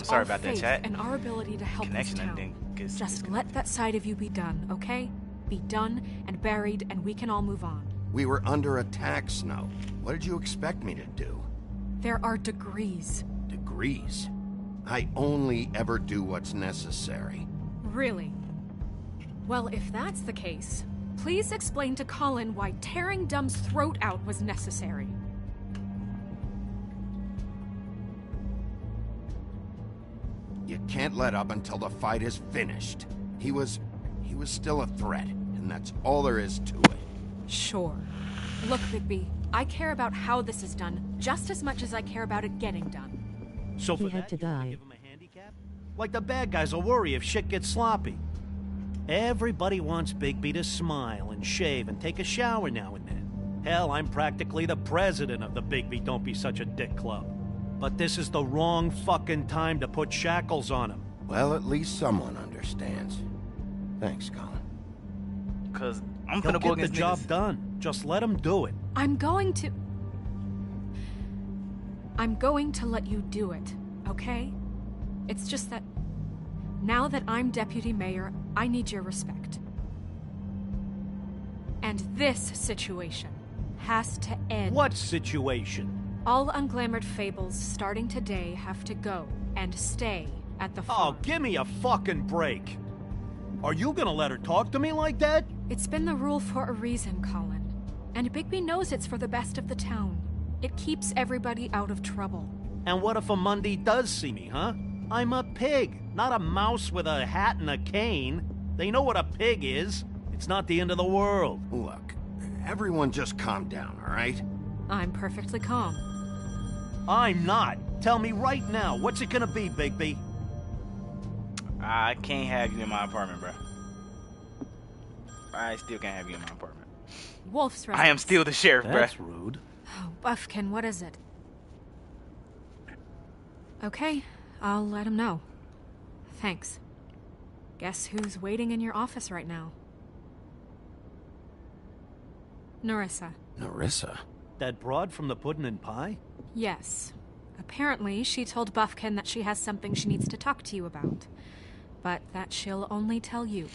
Sorry about that, chat. And our ability to help this Connection, I town. think, Just let that side of you be done, okay? Be done and buried, and we can all move on. We were under attack, Snow. What did you expect me to do? There are degrees. Degrees? I only ever do what's necessary. Really? Well, if that's the case, please explain to Colin why tearing Dumb's throat out was necessary. You can't let up until the fight is finished. He was still a threat, and that's all there is to it. Sure. Look, Bigby, I care about how this is done just as much as I care about it getting done. So for that, you give him a handicap? Like the bad guys will worry if shit gets sloppy. Everybody wants Bigby to smile and shave and take a shower now and then. Hell, I'm practically the president of the Bigby Don't Be Such a Dick Club. But this is the wrong fucking time to put shackles on him. Well, at least someone understands. Thanks, Colin. Cause I'm gonna go against the job done. Just let him do it. I'm going to let you do it, okay? It's just that now that I'm deputy mayor, I need your respect. And this situation has to end. What situation? All unglamored fables starting today have to go and stay at the farm. Oh, give me a fucking break. Are you gonna let her talk to me like that? It's been the rule for a reason, Colin. And Bigby knows it's for the best of the town. It keeps everybody out of trouble. And what if a Monday does see me, huh? I'm a pig, not a mouse with a hat and a cane. They know what a pig is. It's not the end of the world. Look, everyone just calm down, all right? I'm perfectly calm. I'm not. Tell me right now, what's it gonna be, Bigby? I can't have you in my apartment, bro. I still can't have you in my apartment. Wolf's residence. I am still the sheriff, bro. That's rude. Oh, Buffkin, what is it? Okay, I'll let him know. Thanks. Guess who's waiting in your office right now? Nerissa. Nerissa? That broad from the puddin' and pie? Yes. Apparently, she told Buffkin that she has something she needs to talk to you about. But that she'll only tell you.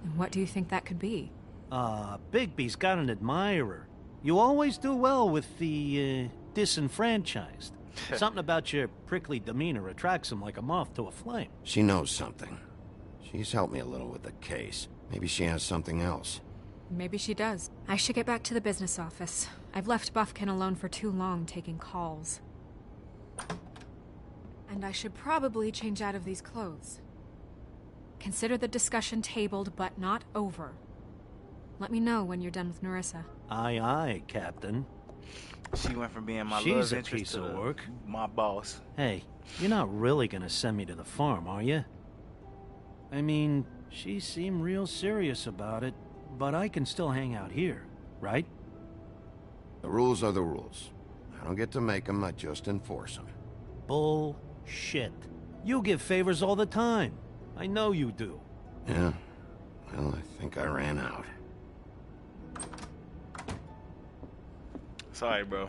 And what do you think that could be? Bigby's got an admirer. You always do well with the, disenfranchised. Something about your prickly demeanor attracts him like a moth to a flame. She knows something. She's helped me a little with the case. Maybe she has something else. Maybe she does. I should get back to the business office. I've left Buffkin alone for too long taking calls. And I should probably change out of these clothes. Consider the discussion tabled, but not over. Let me know when you're done with Nerissa. Aye, aye, Captain. She went from being my She's love a interest piece to of work. my boss. Hey, you're not really gonna send me to the farm, are you? I mean, she seemed real serious about it, but I can still hang out here, right? The rules are the rules. I don't get to make them, I just enforce them. Bullshit. You give favors all the time. I know you do. Yeah. Well, I think I ran out. Sorry, bro.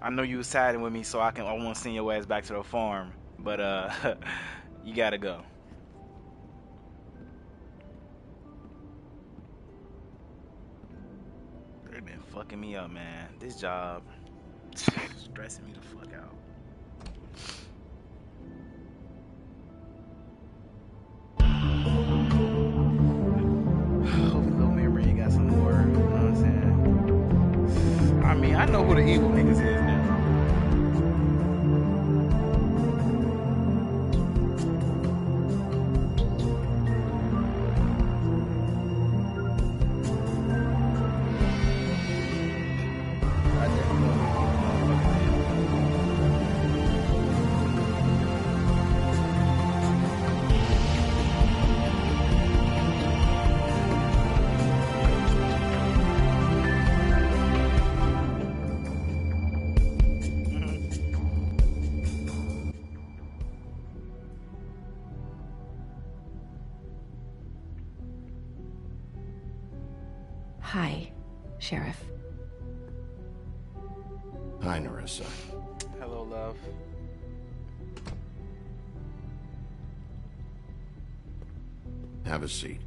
I know you was siding with me, so I want to send your ass back to the farm. But, you gotta go. They've been fucking me up, man. This job stressing me the fuck out. Hopefully, little memory, you got some more. You know what I'm saying? I mean, I know who the evil niggas is now. I definitely know who the evil motherfuckers is. Hi, Sheriff. Hi, Nerissa. Hello, love. Have a seat.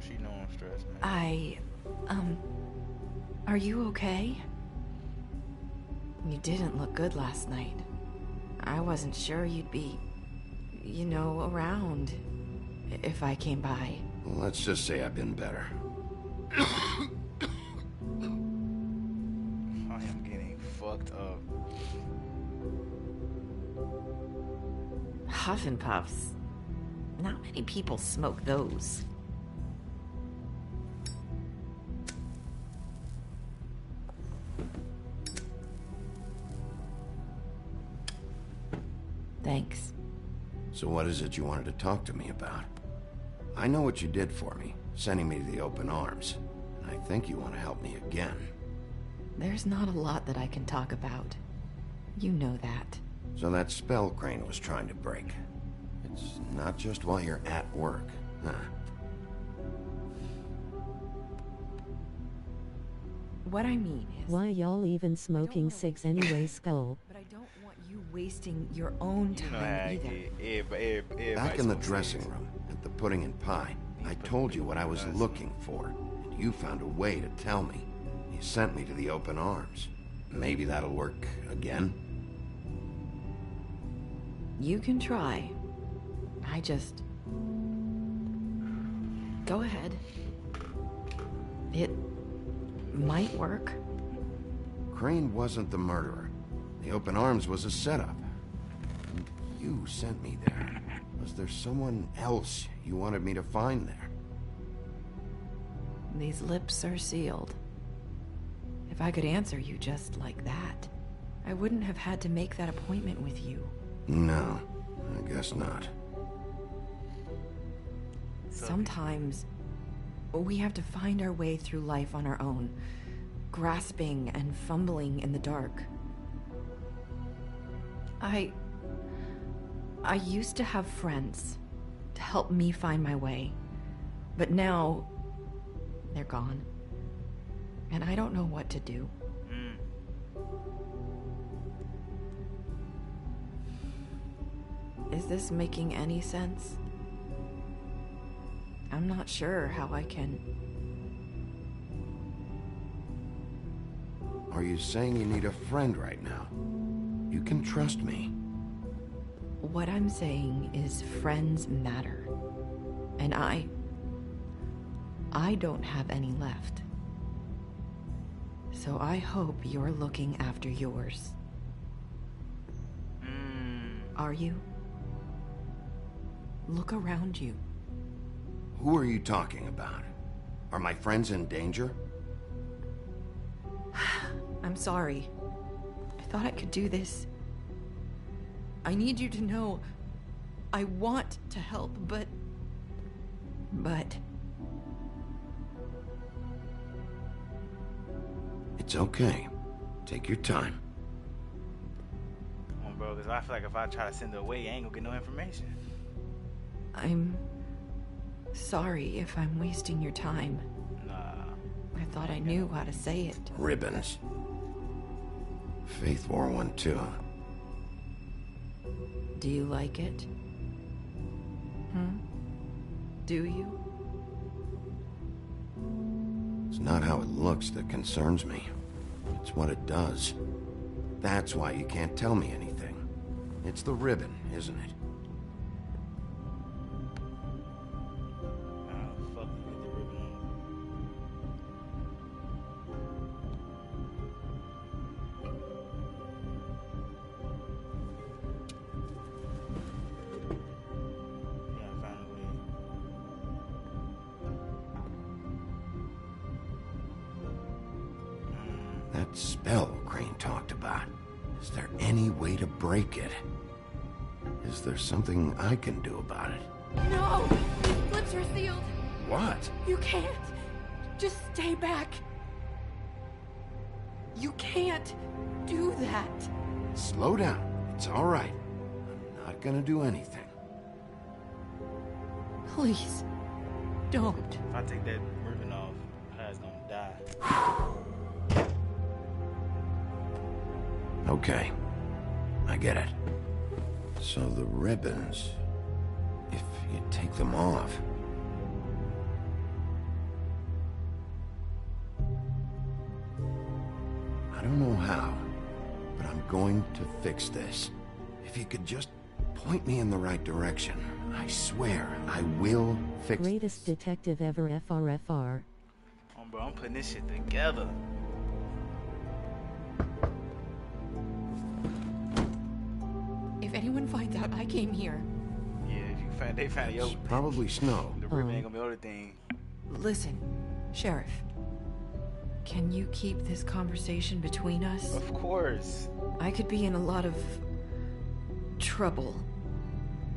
She know I'm stressed, man. Are you okay? You didn't look good last night. I wasn't sure you'd be, around if I came by. Well, let's just say I've been better. I am getting fucked up. Huff and Puffs. Not many people smoke those. Thanks. So what is it you wanted to talk to me about? I know what you did for me, sending me to the open arms. And I think you want to help me again. There's not a lot that I can talk about. You know that. So that spell Crane was trying to break. It's not just while you're at work, huh? What I mean is... Why y'all even smoking cigs anyway, Skull? But I don't want you wasting your own You know time how either. Back in the dressing room, at the Pudding and Pie, I told you what I was looking for, and you found a way to tell me. You sent me to the open arms. Maybe that'll work again? You can try. I just... Go ahead. It might work. Crane wasn't the murderer. The open arms was a setup. And you sent me there. Was there someone else you wanted me to find there? These lips are sealed. If I could answer you just like that, I wouldn't have had to make that appointment with you. No, I guess not. Sometimes we have to find our way through life on our own, grasping and fumbling in the dark. I used to have friends to help me find my way, but now they're gone, and I don't know what to do. Is this making any sense? I'm not sure how I can... Are you saying you need a friend right now? You can trust me. What I'm saying is friends matter. And I don't have any left. So I hope you're looking after yours. Are you? Look around you. Who are you talking about? Are my friends in danger? I'm sorry. I thought I could do this. I need you to know I want to help, but... It's okay. Take your time. Come on, bro, because I feel like if I try to send her away, I ain't gonna get no information. I'm sorry if I'm wasting your time. Nah. I thought I knew how to say it. Ribbons. Faith wore one too. Do you like it? Do you? It's not how it looks that concerns me. It's what it does. That's why you can't tell me anything. It's the ribbon, isn't it? Fuck you with the ribbon on. Yeah, I found a way. That spell Crane talked about. Is there any way to break it? Is there something I can do about it? No! These lips are sealed! What? You can't! Just stay back! You can't do that! Slow down. It's all right. I'm not gonna do anything. Please. Don't. If I take that ribbon off, Pat's gonna die. Okay. I get it. So the ribbons, if you take them off... I don't know how, but I'm going to fix this. If you could just point me in the right direction, I swear I will fix this. Greatest detective ever, FRFR. Oh, bro, I'm putting this shit together. If anyone finds out I came here... Yeah, if you find they found It's yo, probably snow. the ribbon ain't gonna be the other thing. Listen, Sheriff. Can you keep this conversation between us? Of course. I could be in a lot of... trouble.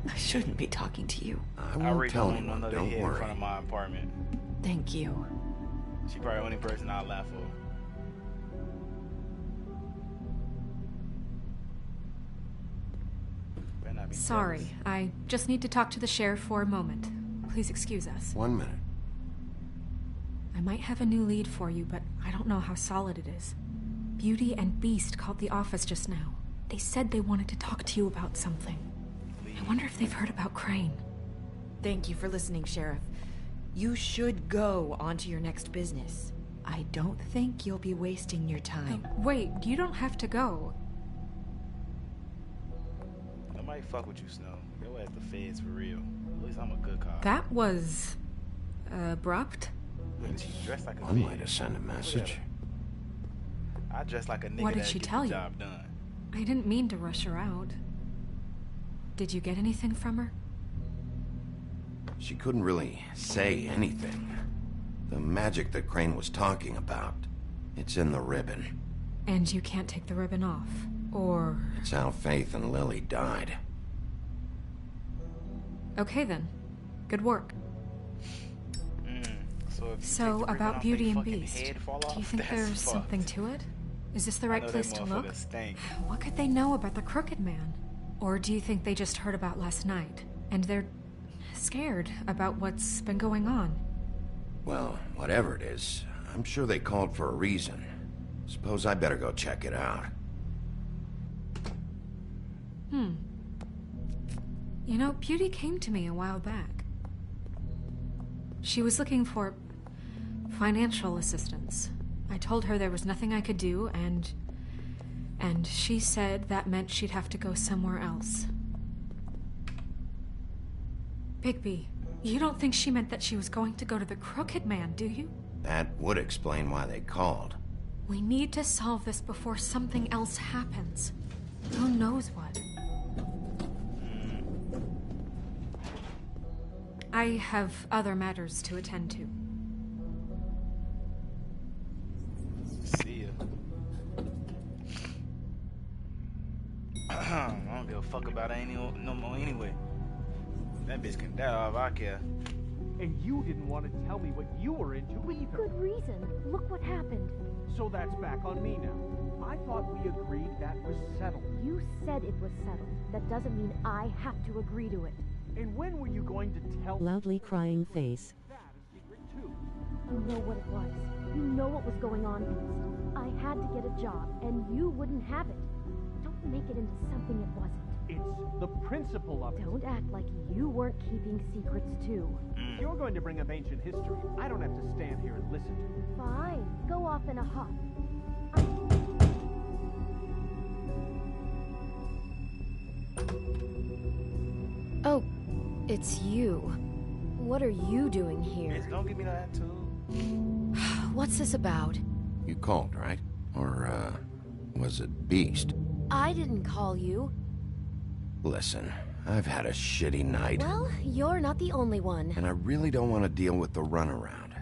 I shouldn't be talking to you. I I won't already tell don't want anyone, another don't head in worry. front of my apartment. Thank you. She probably the only person I'll laugh for. Better not be Sorry, jealous. I just need to talk to the sheriff for a moment. Please excuse us. 1 minute. I might have a new lead for you, but I don't know how solid it is. Beauty and Beast called the office just now. They said they wanted to talk to you about something. I wonder if they've heard about Crane. Thank you for listening, Sheriff. You should go on to your next business. I don't think you'll be wasting your time. Wait, you don't have to go. Nobody fuck with you, Snow. Go at the feds for real. At least I'm a good cop. That was... abrupt? And she dressed like a One bitch. way to send a message. I dress like a nigga What did that she get tell the you? job done. I didn't mean to rush her out. Did you get anything from her? She couldn't really say anything. The magic that Crane was talking about, it's in the ribbon. And you can't take the ribbon off? Or... It's how Faith and Lily died. Okay then. Good work. So, if you take So, the ribbon about off, Beauty they and fucking Beast, head fall do you off? think That's there's fucked. something to it? Is this the I right know that place to look? motherfucker stink. What could they know about the Crooked Man? Or do you think they just heard about last night, and they're scared about what's been going on? Well, whatever it is, I'm sure they called for a reason. Suppose I better go check it out. You know, Beauty came to me a while back. She was looking for financial assistance. I told her there was nothing I could do, and she said that meant she'd have to go somewhere else. Bigby, you don't think she meant that she was going to go to the Crooked Man, do you? That would explain why they called. We need to solve this before something else happens. Who knows what? I have other matters to attend to. See ya. I don't give a fuck about it no more anyway. That bitch can die if I care. And you didn't want to tell me what you were into either. Good reason. Look what happened. So that's back on me now. I thought we agreed that was settled. You said it was settled. That doesn't mean I have to agree to it. And when were you going to tell Loudly crying face. that a secret too? You know what it was. You know what was going on, Beast. I had to get a job, and you wouldn't have it. Don't make it into something it wasn't. It's the principle of it. Don't act like you weren't keeping secrets, too. If you're going to bring up ancient history, I don't have to stand here and listen to it. Fine. Go off in a huff. Oh, it's you. What are you doing here? Bitch, don't give me no attitude. What's this about? You called, right? Or, was it Beast? I didn't call you. Listen, I've had a shitty night. Well, you're not the only one. And I really don't want to deal with the runaround.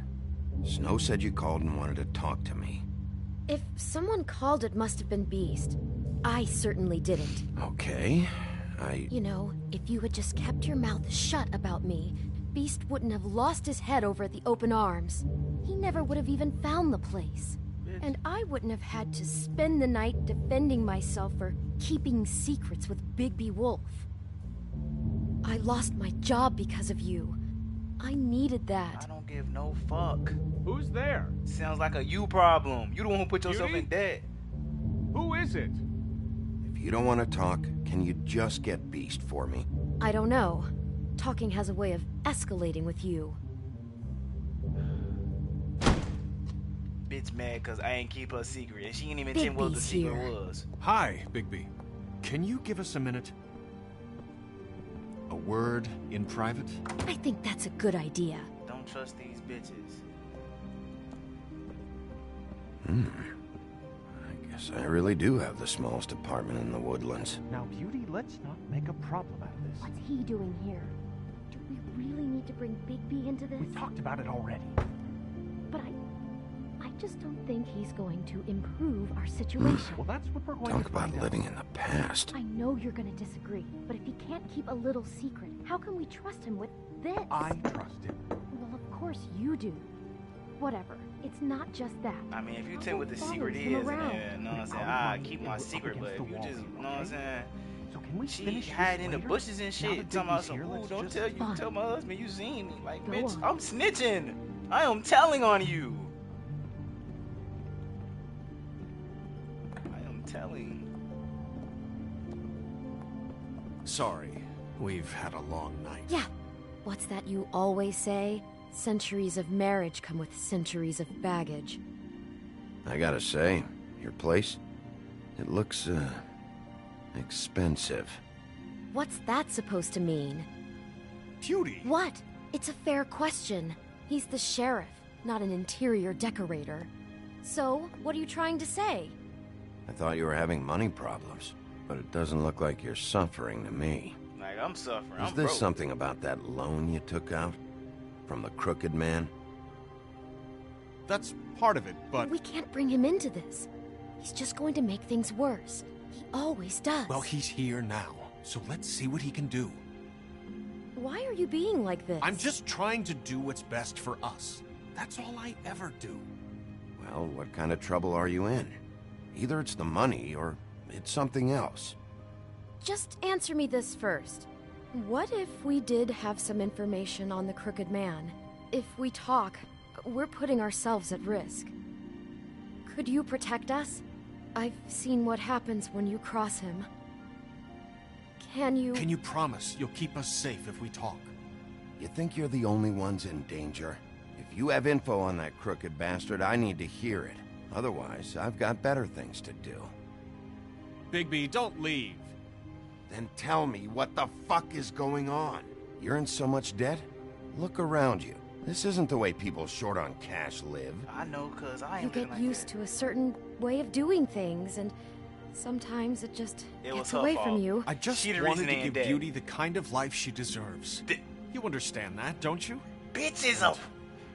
Snow said you called and wanted to talk to me. If someone called, it must have been Beast. I certainly didn't. Okay, You know, if you had just kept your mouth shut about me, Beast wouldn't have lost his head over at the Open Arms. He never would have even found the place. And I wouldn't have had to spend the night defending myself for keeping secrets with Bigby Wolf. I lost my job because of you. I needed I that. don't give no fuck. Who's there? Sounds like a you problem. You the one who put yourself Beauty? in debt. Who is it? If you don't want to talk, can you just get Beast for me? I don't know. Talking has a way of escalating with you. Bitch mad cause I ain't keep her secret. And she ain't even Big tell what the B's secret here. was. Hi, Bigby. Can you give us a minute? A word in private? I think that's a good idea. Don't trust these bitches. I guess I really do have the smallest apartment in the Woodlands. Now, Beauty, let's not make a problem out of this. What's he doing here? Do we really need to bring Bigby into this? We talked about it already. But I just don't think he's going to improve our situation. Well, that's what we're going Talk to about find living in the past. I know you're gonna disagree, but if he can't keep a little secret, how can we trust him with this? I trust him. Well, of course you do. Whatever. It's not just that. I mean, if you How tell me what the follows secret him is, around? you know what I'm saying? I'll I run keep you my up secret, but against if the you wall just, here, you know what I'm okay? saying? So can we She finish this hiding in the later? bushes and Now shit, that talking about Bigby's some, here, ooh, let's don't just- tell you, Fine. tell my husband you seen me. Like, Go bitch, on. I'm snitching. I am telling on you. I am telling. Sorry, we've had a long night. Yeah. What's that you always say? Centuries of marriage come with centuries of baggage. I gotta say, your place, it looks, expensive. What's that supposed to mean? Beauty! What? It's a fair question. He's the sheriff, not an interior decorator. So, what are you trying to say? I thought you were having money problems, but it doesn't look like you're suffering to me. Like, I'm suffering. Is I'm this broke. something about that loan you took out? From the crooked man? That's part of it, but... We can't bring him into this. He's just going to make things worse. He always does. Well, he's here now, so let's see what he can do. Why are you being like this? I'm just trying to do what's best for us. That's all I ever do. Well, what kind of trouble are you in? Either it's the money, or it's something else. Just answer me this first. What if we did have some information on the Crooked Man? If we talk, we're putting ourselves at risk. Could you protect us? I've seen what happens when you cross him. Can you... Can you promise you'll keep us safe if we talk? You think you're the only ones in danger? If you have info on that crooked bastard, I need to hear it. Otherwise, I've got better things to do. Bigby, don't leave. Then tell me what the fuck is going on? You're in so much debt? Look around you. This isn't the way people short on cash live. I know, cause I You ain't get like used that. to a certain way of doing things, and sometimes it just It was gets her away fault. from you. I just She the wanted reason to they ain't give dead. Beauty the kind of life she deserves. You understand that, don't you? Bitches up.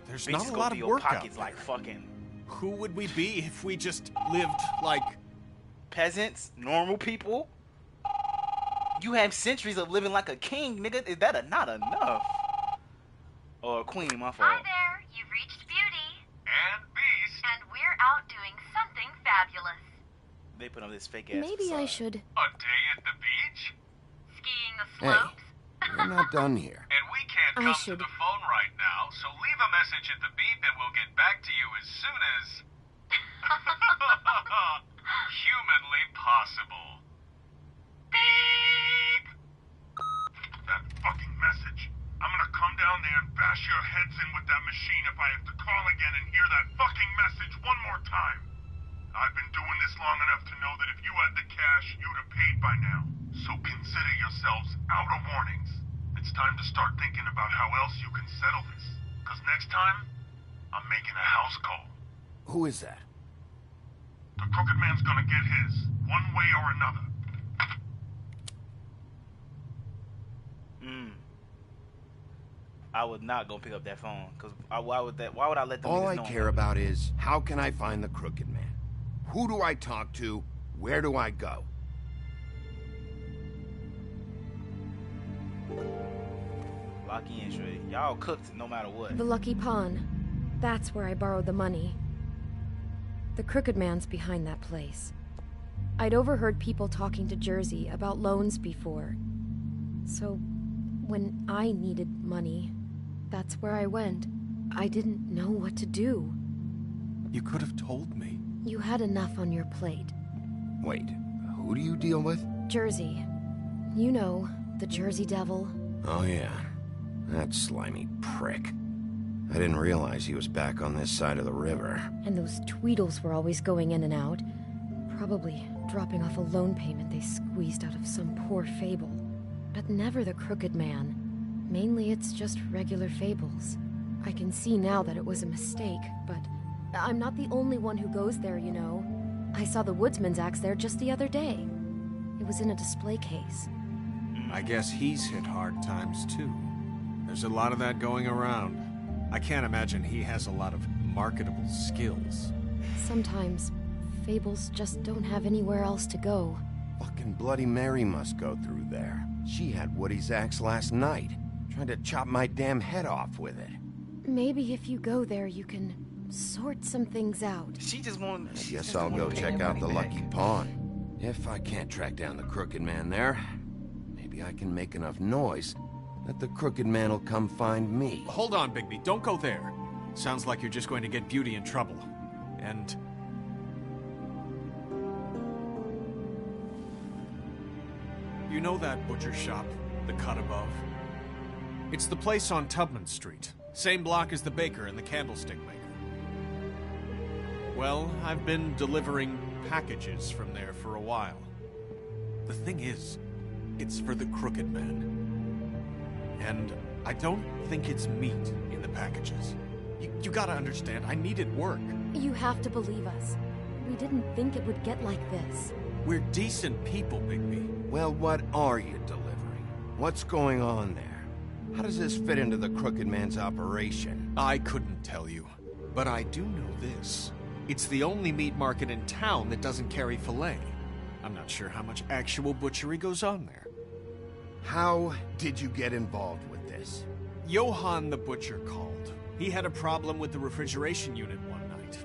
There's Bitches not a go lot through of your work out pockets there. like fucking Who would we be if we just lived like... peasants, normal people. You have centuries of living like a king, nigga. Is that not enough? Or a queen, my fault. Hi there, you've reached Beauty. And Beast. And we're out doing something fabulous. They put on this fake ass Maybe I facade. should... A day at the beach? Skiing the Hey, slopes. we're not done here. And we can't I come should- to the phone right now, so leave a message at the beep and we'll get back to you as soon as... humanly possible. Beep! That fucking message. I'm gonna come down there and bash your heads in with that machine if I have to call again and hear that fucking message one more time. I've been doing this long enough to know that if you had the cash, you'd have paid by now. So consider yourselves out of warnings. It's time to start thinking about how else you can settle this. Because next time, I'm making a house call. Who is that? The Crooked Man's gonna get his, one way or another. I would not go pick up that phone, cause why would I let them? All niggas I know care about is, how can I find the crooked man? Who do I talk to? Where do I go? Lock in, Shreddy. Y'all cooked no matter what. The Lucky Pawn. That's where I borrowed the money. The Crooked Man's behind that place. I'd overheard people talking to Jersey about loans before. So, when I needed money, That's where I went. I didn't know what to do. You could have told me. You had enough on your plate. Wait, who do you deal with? Jersey. You know, the Jersey Devil. Oh yeah, that slimy prick. I didn't realize he was back on this side of the river. And those Tweedles were always going in and out. Probably dropping off a loan payment they squeezed out of some poor fable. But never the Crooked Man. Mainly it's just regular fables. I can see now that it was a mistake, but I'm not the only one who goes there, you know. I saw the Woodsman's axe there just the other day. It was in a display case. I guess he's hit hard times too. There's a lot of that going around. I can't imagine he has a lot of marketable skills. Sometimes, fables just don't have anywhere else to go. Fucking Bloody Mary must go through there. She had Woody's axe last night. Tried to chop my damn head off with it. Maybe if you go there, you can sort some things out. She just won't. I guess I'll go check out the Lucky Pawn. If I can't track down the Crooked Man there, maybe I can make enough noise that the Crooked Man will come find me. Hold on, Bigby. Don't go there. Sounds like you're just going to get Beauty in trouble. And... you know that butcher shop, the cut above? It's the place on Tubman Street. Same block as the baker and the candlestick maker. Well, I've been delivering packages from there for a while. The thing is, it's for the Crooked Man. And I don't think it's meat in the packages. You gotta understand, I needed work. You have to believe us. We didn't think it would get like this. We're decent people, Bigby. Well, what are you delivering? What's going on there? How does this fit into the Crooked Man's operation? I couldn't tell you, but I do know this. It's the only meat market in town that doesn't carry filet. I'm not sure how much actual butchery goes on there. How did you get involved with this? Johann the butcher called. He had a problem with the refrigeration unit one night.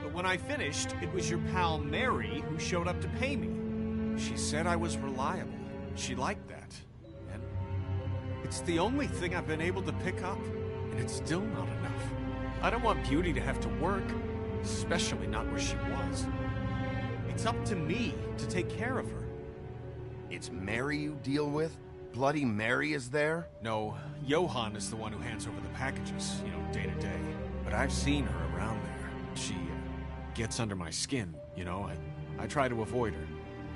But when I finished, it was your pal Mary who showed up to pay me. She said I was reliable. She liked that. And it's the only thing I've been able to pick up, and it's still not enough. I don't want Beauty to have to work, especially not where she was. It's up to me to take care of her. It's Mary you deal with? Bloody Mary is there? No, Johann is the one who hands over the packages, day to day. But I've seen her around there. She gets under my skin, I try to avoid her.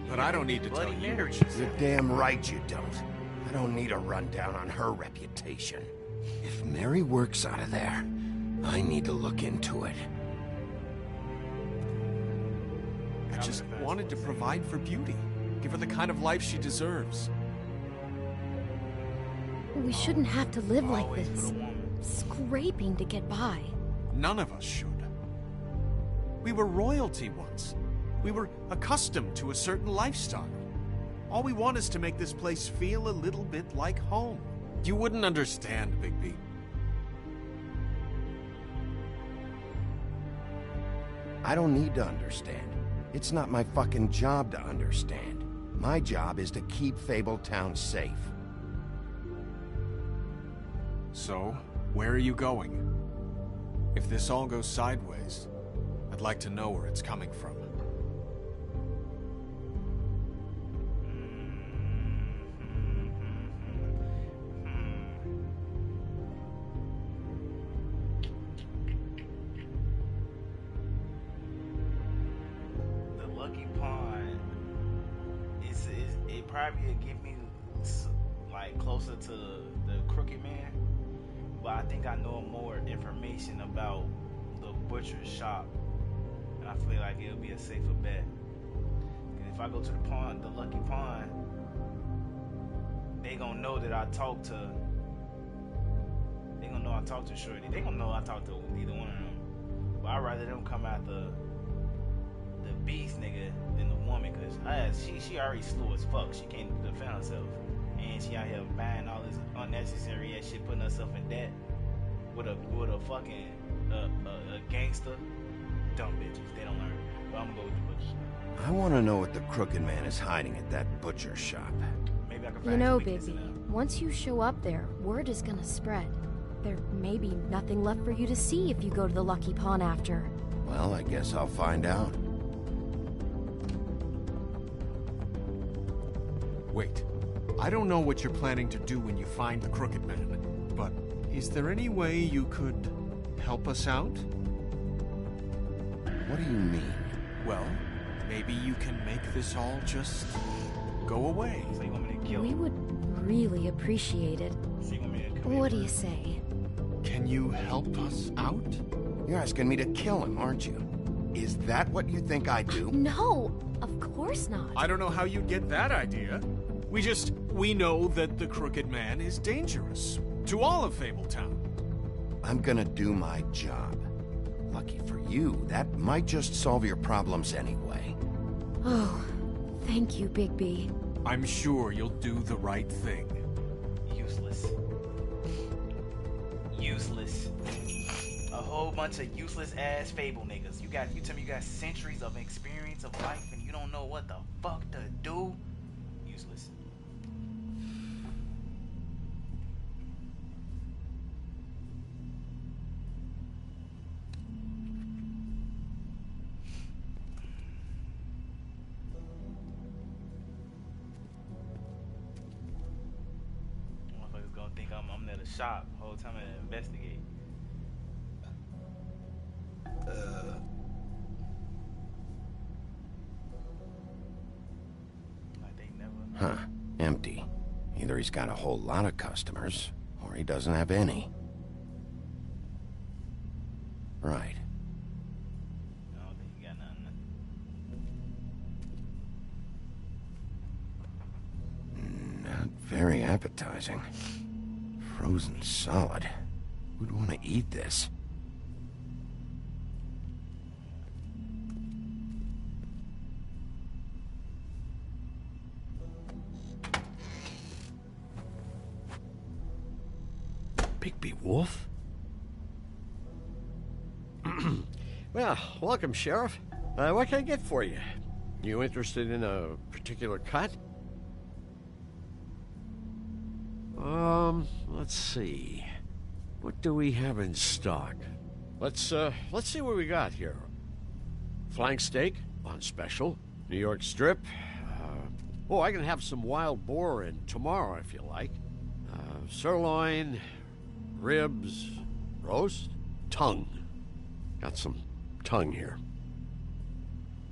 But I don't need to tell you what she said. You're damn right you don't. I don't need a rundown on her reputation. If Mary works out of there, I need to look into it. I just wanted to provide for Beauty. Give her the kind of life she deserves. We shouldn't have to live like this. Scraping to get by. None of us should. We were royalty once. We were accustomed to a certain lifestyle. All we want is to make this place feel a little bit like home. You wouldn't understand, Bigby. I don't need to understand. It's not my fucking job to understand. My job is to keep Fabletown safe. So, where are you going? If this all goes sideways, I'd like to know where it's coming from. The Lucky Pawn it probably would get me closer to the Crooked Man. But I think I know more information about the butcher's shop, and I feel like it'll be a safer bet. And if I go to the Lucky Pawn, they gonna know that I talked to. They gonna know I talked to Shorty. They gonna know I talked to either one of them. But I'd rather them come out the beast nigga than the woman, cause she already slow as fuck. She can't defend herself. And she out here buying all this unnecessary ass shit, putting herself in debt with a fucking a gangster. Dumb bitches, they don't learn. But I'm gonna go with the butcher. I want to know what the Crooked Man is hiding at that butcher shop. Maybe I can You find know, some weakness in baby, them. once you show up there, word is gonna spread. There may be nothing left for you to see if you go to the Lucky Pawn after. Well, I guess I'll find out. Wait. I don't know what you're planning to do when you find the Crooked Man, but is there any way you could help us out? What do you mean? Well, maybe you can make this all just go away. So you want me to kill We him? would really appreciate it. So you want me to What do you say? Can you help us out? You're asking me to kill him, aren't you? Is that what you think I do? No, of course not. I don't know how you get that idea. We know that the Crooked Man is dangerous. To all of Fabletown. I'm gonna do my job. Lucky for you, that might just solve your problems anyway. Oh, thank you, Bigby. I'm sure you'll do the right thing. Useless. Useless. A whole bunch of useless ass Fable niggas. You tell me you got centuries of experience of life and you don't know what the fuck to do? Useless. Motherfuckers gonna think I'm at a shop the whole time I investigate. Like they never. Huh. Empty. Either he's got a whole lot of customers, or he doesn't have any. Right. I don't think you got nothing. Not very appetizing. Frozen solid. Who'd want to eat this? Bigby Wolf? Well, welcome, Sheriff. What can I get for you? You interested in a particular cut? Let's see. What do we have in stock? Let's see what we got here. Flank steak on special. New York strip. Oh, I can have some wild boar in tomorrow if you like. Sirloin, ribs, roast, tongue. Got some tongue here.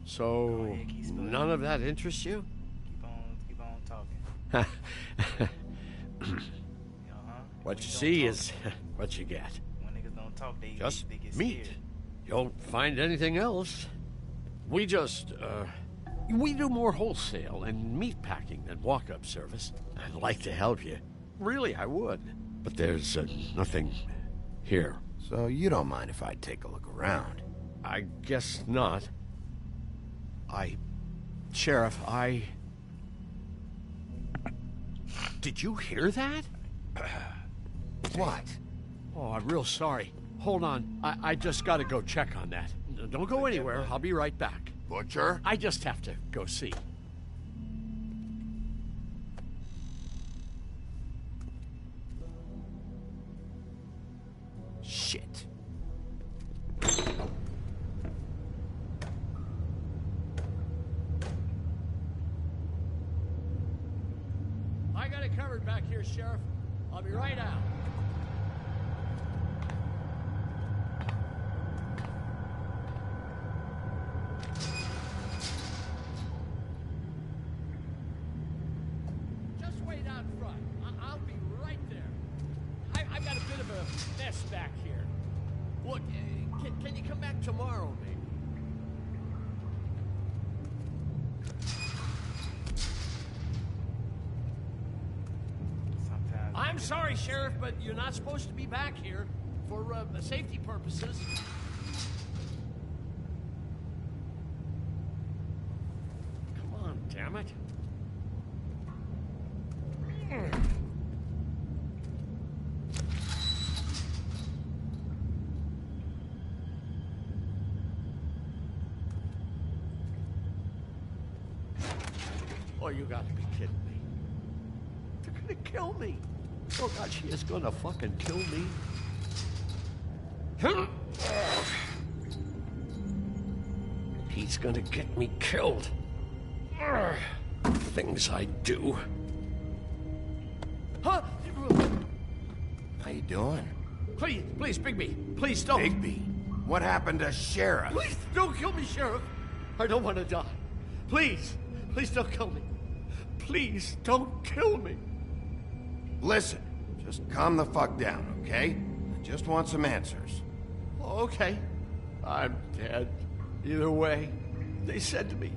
So, none of that interests you? Keep on talking. What you see is what you get. When niggas don't talk, they Just they get meat. scared. You don't find anything else. We just, we do more wholesale and meat packing than walk-up service. I'd like to help you. Really, I would. But there's nothing here. So you don't mind if I take a look around? I guess not. Sheriff, Did you hear that? What? Oh, I'm real sorry. Hold on. I just gotta go check on that. Don't go anywhere. I'll be right back. Butcher? I just have to go see. Shit. I got it covered back here, Sheriff. I'll be right out. Just wait out front. I'll be right there. I've got a bit of a mess back here. Look, can you come back tomorrow, maybe? I'm sorry, Sheriff, but you're not supposed to be back here for safety purposes. Come on, damn it. Oh, you gotta be kidding me. They're gonna kill me. Oh God, she is gonna fucking kill me. He's gonna get me killed. Things I do. Huh? How you doing? Please, please, Bigby. Please don't. Bigby? What happened to Sheriff? Please don't kill me, Sheriff. I don't want to die. Please, please don't kill me. Please don't kill me. Listen, just calm the fuck down, okay? I just want some answers. Okay. I'm dead. Either way. They said to me,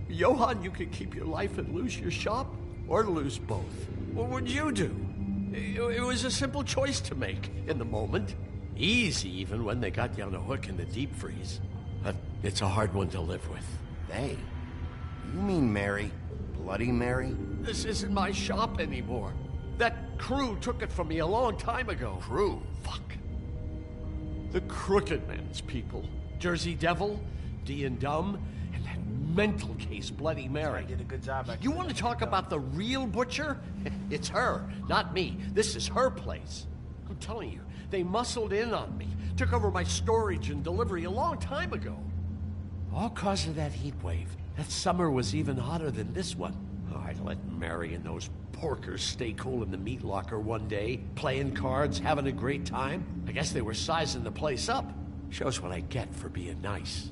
Johann, you can keep your life and lose your shop, or lose both. What would you do? It was a simple choice to make in the moment. Easy, even when they got you on a hook in the deep freeze. But it's a hard one to live with. They? You mean Mary? Bloody Mary? This isn't my shop anymore. That crew took it from me a long time ago. Crew? Fuck. The Crooked Man's people. Jersey Devil, D and Dumb, and that mental case, Bloody Mary. I did a good job. You want to talk about the real butcher? It's her, not me. This is her place. I'm telling you, they muscled in on me, took over my storage and delivery a long time ago. All cause of that heat wave. That summer was even hotter than this one. Oh, I let Mary and those porkers stay cool in the meat locker one day, playing cards, having a great time. I guess they were sizing the place up. Shows what I get for being nice.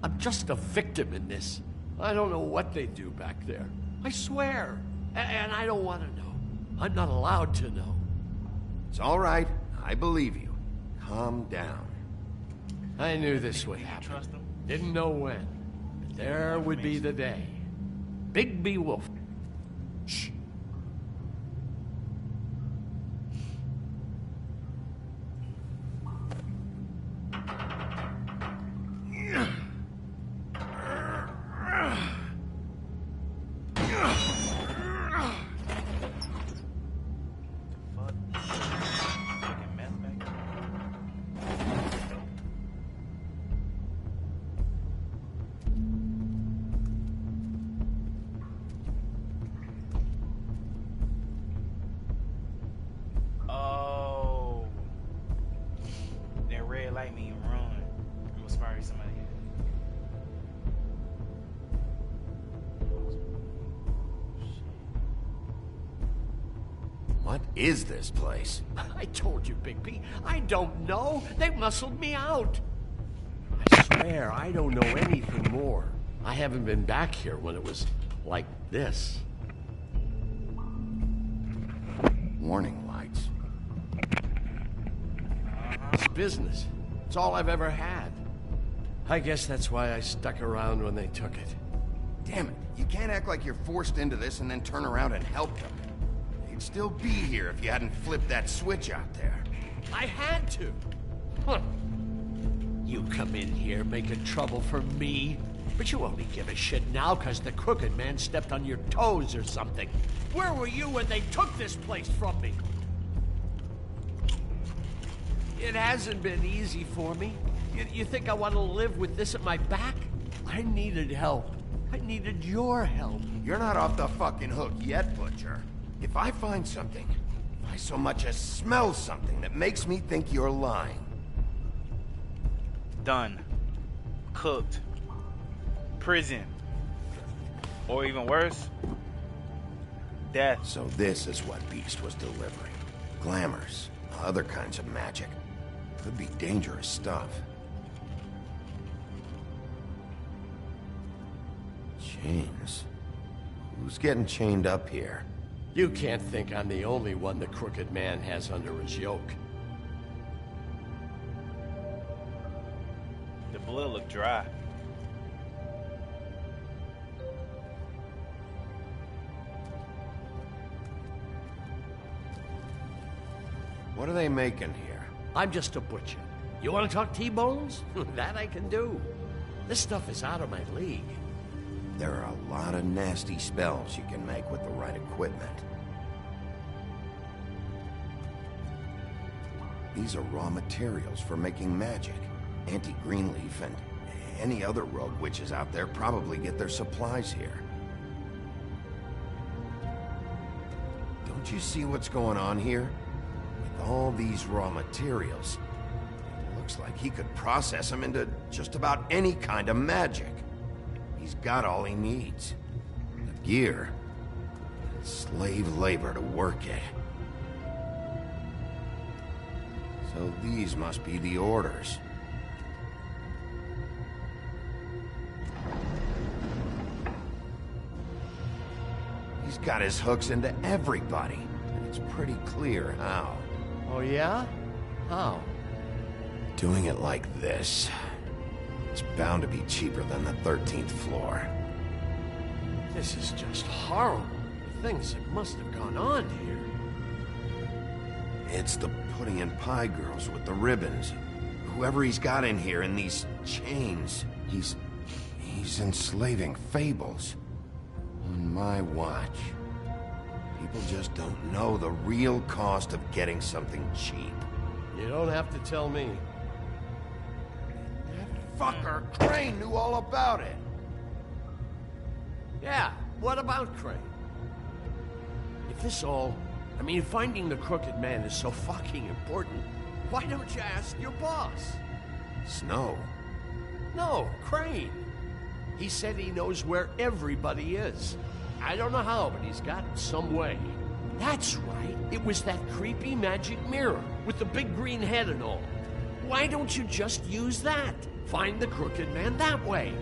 I'm just a victim in this. I don't know what they do back there. I swear. And I don't want to know. I'm not allowed to know. It's all right. I believe you. Calm down. I knew this would happen. Trust him? Didn't know when. But there would be the day. Bigby Wolf. Shh. What is this place? I told you, Bigby. I don't know. They muscled me out. I swear, I don't know anything more. I haven't been back here when it was like this. Warning lights. It's business. It's all I've ever had. I guess that's why I stuck around when they took it. Damn it. You can't act like you're forced into this and then turn around and help them. You'd still be here if you hadn't flipped that switch out there. I had to. Huh. You come in here making trouble for me, but you only give a shit now because the Crooked Man stepped on your toes or something. Where were you when they took this place from me? It hasn't been easy for me. You think I want to live with this at my back? I needed help. I needed your help. You're not off the fucking hook yet, Butcher. If I find something, if I so much as smell something that makes me think you're lying. Done. Cooked. Prison. Or even worse, death. So this is what Beast was delivering. Glamours, other kinds of magic. Could be dangerous stuff. Chains. Who's getting chained up here? You can't think I'm the only one the Crooked Man has under his yoke. The blood looked dry. What are they making here? I'm just a butcher. You want to talk T-bones? That I can do. This stuff is out of my league. There are a lot of nasty spells you can make with the right equipment. These are raw materials for making magic. Auntie Greenleaf and any other rogue witches out there probably get their supplies here. Don't Don't you see what's going on here? With all these raw materials, it looks like he could process them into just about any kind of magic. He's got all he needs. The gear, and slave labor to work it. So these must be the orders. He's got his hooks into everybody, and it's pretty clear how. Oh, yeah? How? Doing it like this. It's bound to be cheaper than the 13th floor. This is just horrible. The things that must have gone on here. It's the pudding and pie girls with the ribbons. Whoever he's got in here in these chains, he's enslaving Fables. On my watch. People just don't know the real cost of getting something cheap. You don't have to tell me. That fucker Crane knew all about it. Yeah, what about Crane? If this all... I mean, finding the Crooked Man is so fucking important, why don't you ask your boss? Snow? No, Crane. He said he knows where everybody is. I don't know how, but he's got it some way. That's right. It was that creepy magic mirror with the big green head and all. Why don't you just use that? Find the Crooked Man that way.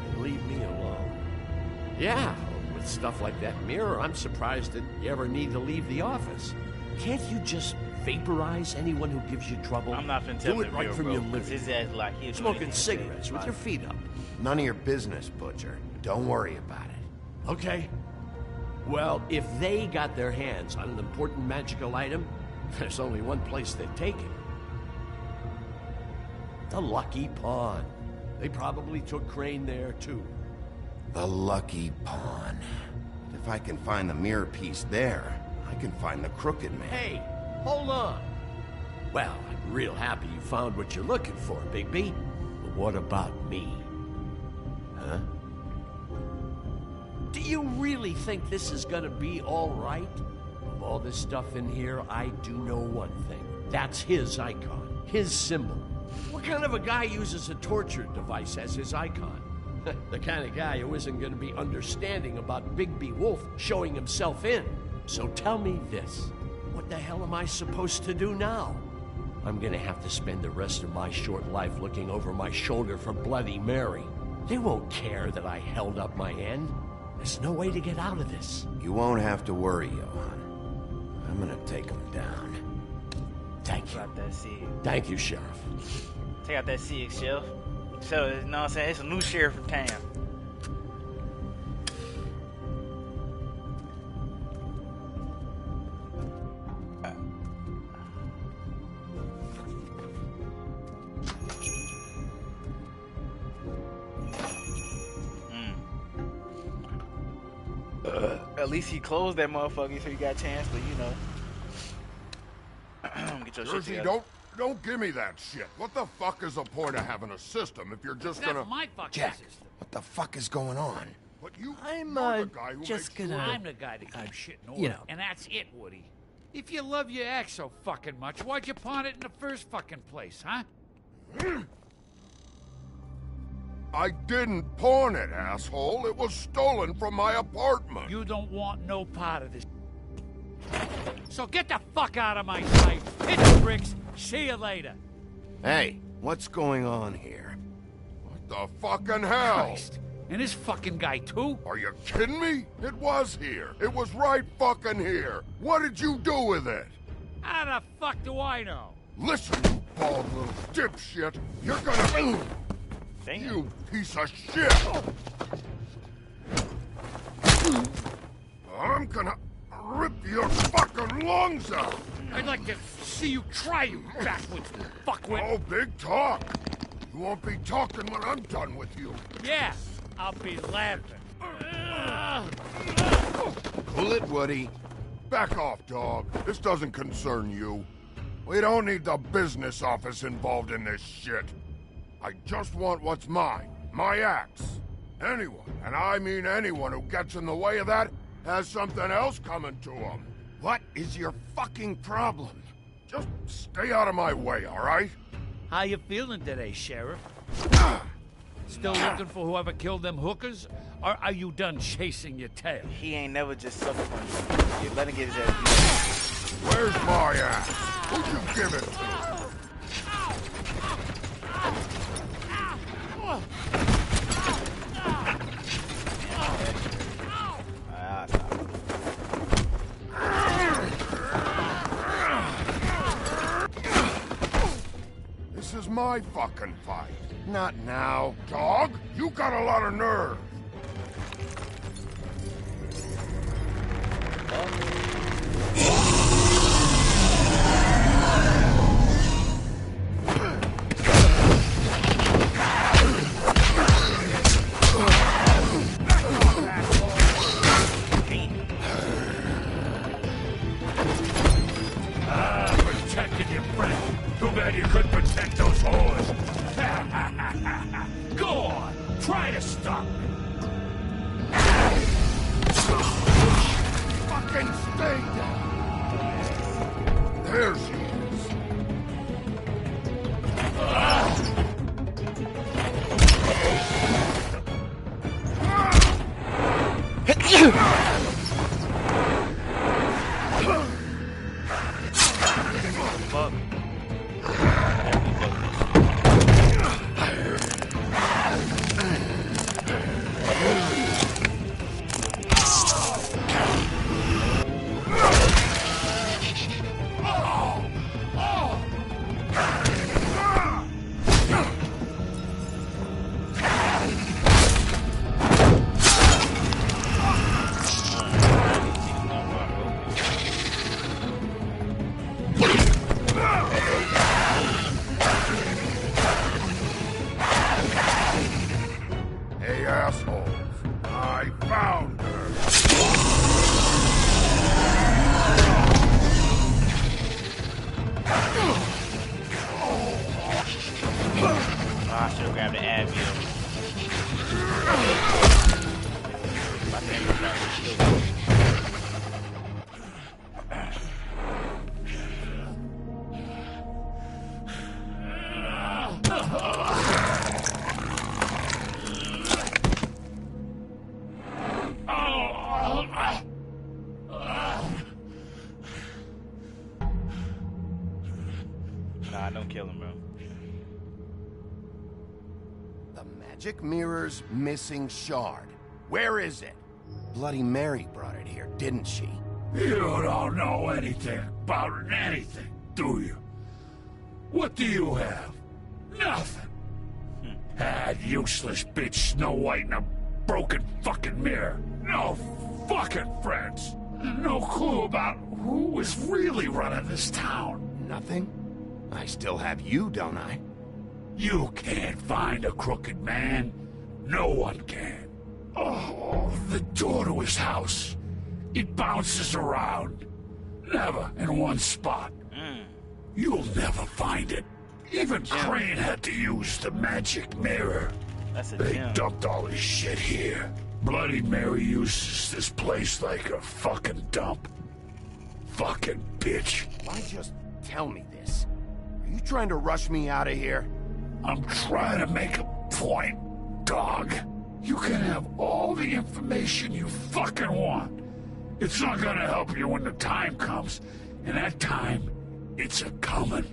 And leave me alone. Yeah, with stuff like that mirror, I'm surprised that you ever need to leave the office. Can't you just vaporize anyone who gives you trouble? I'm not finna tell Do him it right the from real, your bro, 'cause living his ass like he'll do Smoking anything to cigarettes save with his your life. feet up. None of your business, Butcher. Don't worry about it. Okay. Well, if they got their hands on an important magical item, there's only one place they'd take it. The Lucky Pawn. They probably took Crane there, too. The Lucky Pawn. If I can find the mirror piece there, I can find the Crooked Man. Hey, hold on. Well, I'm real happy you found what you're looking for, Bigby. But what about me? Huh? Do you really think this is gonna be all right? Of all this stuff in here, I do know one thing. That's his icon, his symbol. What kind of a guy uses a torture device as his icon? The kind of guy who isn't gonna be understanding about Bigby Wolf showing himself in. So tell me this. What the hell am I supposed to do now? I'm gonna have to spend the rest of my short life looking over my shoulder for Bloody Mary. They won't care that I held up my end. There's no way to get out of this. You won't have to worry, Johan. I'm gonna take him down. Thank you. Drop that C. Thank you, Sheriff. Take out that CX, Sheriff. So, you know what I'm saying? It's a new sheriff in town. At least he closed that motherfucker so he got a chance, but you know. Get your shit Jersey, together. don't give me that shit. What the fuck is the point of having a system if you're just gonna... That's my fucking Jack, system. what the fuck is going on? But you, I'm, you're the guy who just makes gonna- sure- I'm the guy that keeps shit in order. you know. And that's it, Woody. If you love your axe so fucking much, why'd you pawn it in the first fucking place, huh? I didn't pawn it, asshole. It was stolen from my apartment. You don't want no part of this. So get the fuck out of my sight. Hit the bricks. See you later. Hey, what's going on here? What the fucking hell? Christ. And this fucking guy, too? Are you kidding me? It was here. It was right fucking here. What did you do with it? How the fuck do I know? Listen, you bald little dipshit. You're gonna... Damn. You piece of shit! I'm gonna rip your fucking lungs out! I'd like to see you try, you backwoods fuckwit. Oh, big talk! You won't be talking when I'm done with you. Yeah, I'll be laughing. Pull it, Woody. Back off, dog. This doesn't concern you. We don't need the business office involved in this shit. I just want what's mine. My axe. Anyone, and I mean anyone who gets in the way of that, has something else coming to them. What is your fucking problem? Just stay out of my way, all right? How you feeling today, Sheriff? Still looking for whoever killed them hookers? Or are you done chasing your tail? He ain't never just sucker punched you. Let him get his ass beat. Where's my ass? Who'd you give it to? This is my fucking fight. Not now. Dog, you got a lot of nerve. Protected your friend. Too bad you couldn't protect those whores. Go on, try to stop me. Fucking stay down. There she is. Fuck. Hey, assholes. I found her. Oh, I should have grabbed the Advil. My name was not Nah, don't kill him, bro. The magic mirror's missing shard. Where is it? Bloody Mary brought it here, didn't she? You don't know anything about anything, do you? What do you have? Nothing. Had useless bitch Snow White in a broken fucking mirror. No fucking friends. No clue about who was really running this town. Nothing? I still have you, don't I? You can't find a crooked man. No one can. Oh, the door to his house. It bounces around. Never in one spot. You'll never find it. Even Crane had to use the magic mirror. That's a They gem. dumped all his shit here. Bloody Mary uses this place like a fucking dump. Fucking bitch. Why just tell me this? Are you trying to rush me out of here? I'm trying to make a point, dog. You can have all the information you fucking want. It's not gonna help you when the time comes. And that time, it's a-comin'.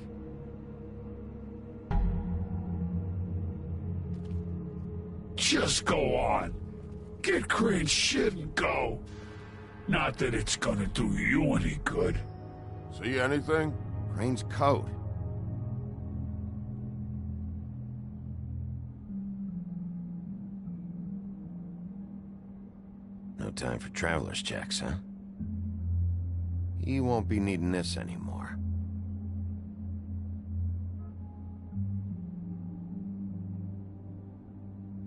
Just go on. Get Crane's shit and go. Not that it's gonna do you any good. See anything? Crane's coat. No time for traveler's checks, huh? He won't be needing this anymore.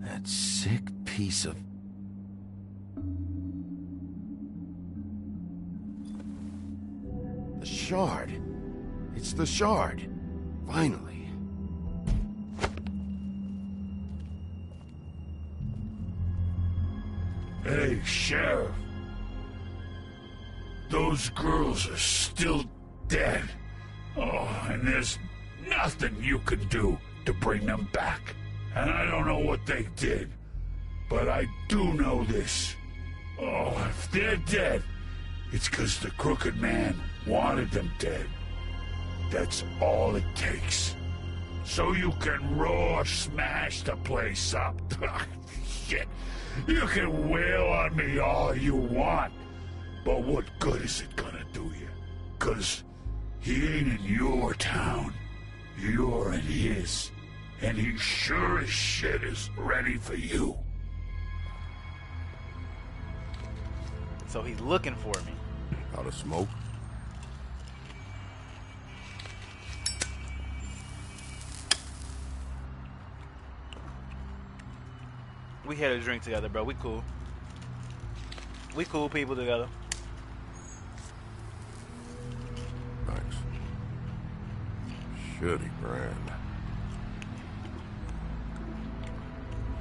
That sick piece of... The shard. It's the shard. Finally. Hey, Sheriff. Those girls are still dead. Oh, and there's nothing you can do to bring them back. And I don't know what they did, but I do know this. Oh, if they're dead, it's 'cause the Crooked Man wanted them dead. That's all it takes. So you can raw smash the place up. Shit. You can wail on me all you want, but what good is it gonna do you? 'Cause he ain't in your town. You're in his. And he sure as shit is ready for you. So he's looking for me. Out of smoke? We had a drink together, bro. We cool. We cool people together. Thanks. Shitty brand.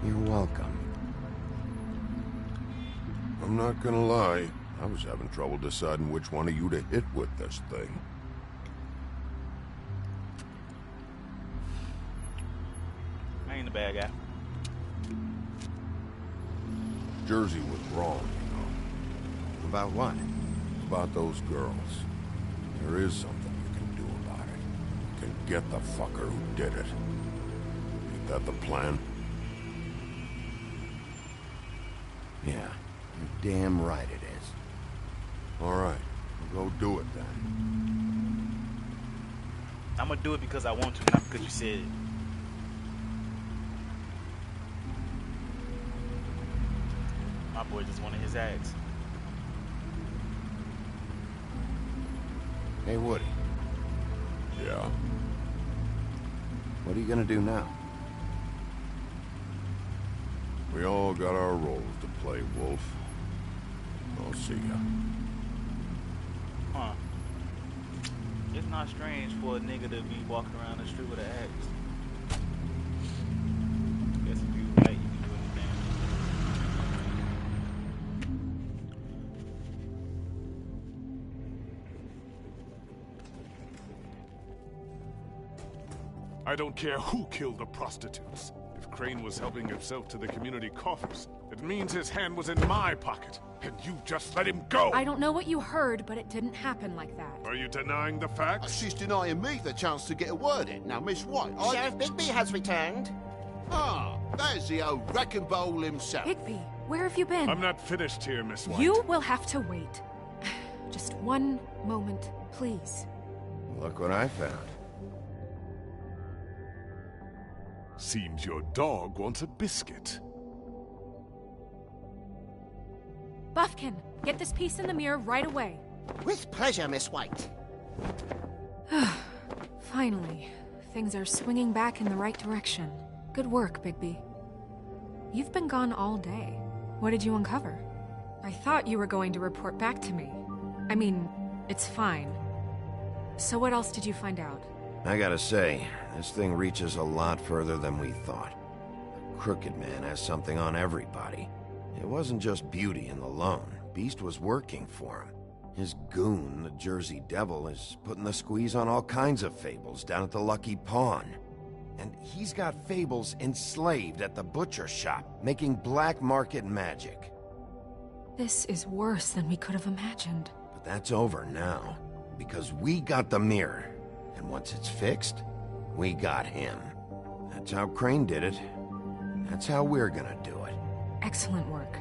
You're welcome. I'm not gonna lie. I was having trouble deciding which one of you to hit with this thing. I ain't the bad guy. Jersey was wrong, you know. About what? About those girls. There is something you can do about it. You can get the fucker who did it. Ain't that the plan? Yeah, you're damn right it is. All right, we'll go do it then. I'm gonna do it because I want to, not because you said it. My boy just wanted his axe. Hey, Woody. Yeah? What are you gonna do now? We all got our roles to play, Wolf. I'll see ya. Huh. It's not strange for a nigga to be walking around the street with an axe. Guess if you right, you can do anything. I don't care who killed the prostitutes. If Crane was helping himself to the community coffers, it means his hand was in my pocket, and you just let him go! I don't know what you heard, but it didn't happen like that. Are you denying the facts? She's denying me the chance to get a word in. Now, Miss White, Sheriff Bigby has returned. Ah, there's the old wrecking bowl himself. Bigby, where have you been? I'm not finished here, Miss White. You will have to wait. Just one moment, please. Look what I found. Seems your dog wants a biscuit. Buffkin, get this piece in the mirror right away. With pleasure, Miss White. Finally, things are swinging back in the right direction. Good work, Bigby. You've been gone all day. What did you uncover? I thought you were going to report back to me. I mean, it's fine. So what else did you find out? I gotta say, this thing reaches a lot further than we thought. The Crooked Man has something on everybody. It wasn't just Beauty and the Lone. Beast was working for him. His goon, the Jersey Devil, is putting the squeeze on all kinds of Fables down at the Lucky Pawn. And he's got Fables enslaved at the butcher shop, making black market magic. This is worse than we could have imagined. But that's over now, because we got the mirror. And once it's fixed, we got him. That's how Crane did it. That's how we're gonna do it. Excellent work.